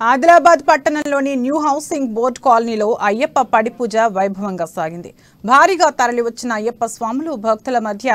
ఆదిలాబాద్ పట్టణంలోని new housing board కాలనీలో అయ్యప్ప పడి పూజ వైభవంగా సాగింది. భారీగా తరలివచ్చిన అయ్యప్ప స్వాములు భక్తుల మధ్య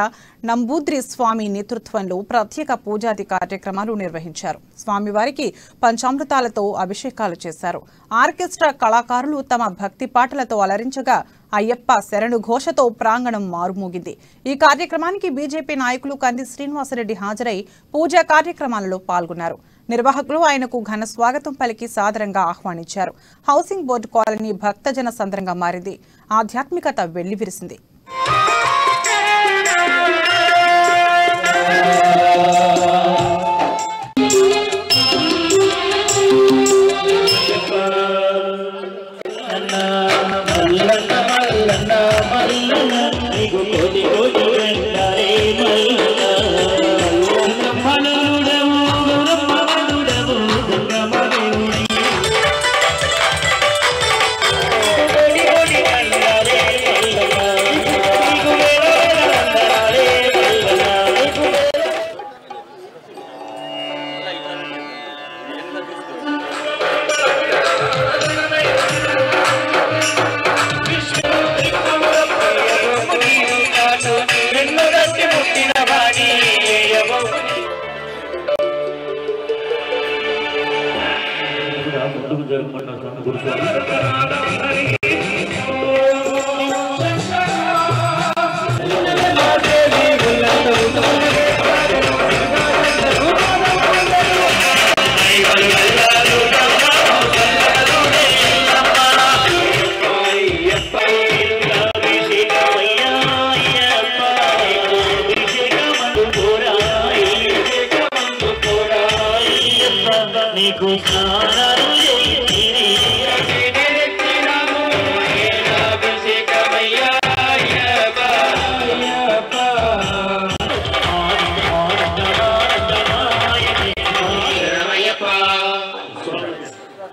నంబూద్రి స్వామి నేతృత్వంలో ప్రత్యేక పూజాది కార్యక్రమాలు నిర్వహించారు. స్వామివారికి పంచామృతాలతో అభిషేకాలు చేశారు. ఆర్కెస్ట్రా కళాకారులు తమ భక్తి పాటలతో అలరించగా అయ్యప్ప శరణు ఘోషతో ప్రాంగణం మారుమోగింది. ఈ కార్యక్రమానికి బీజేపీ నాయకులు కంది శ్రీనివాసరెడ్డి హాజరై పూజా కార్యక్రమాలలో పాల్గొన్నారు. నిర్వాహకులు ఆయనకు ఘన స్వాగతం పలికి సాదరంగా ఆహ్వానించారు. హౌసింగ్ బోర్డు కాలనీ భక్తజన సంద్రంగా మారింది. ఆధ్యాత్మికత వెల్లివిరిసింది.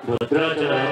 భద్రాచలం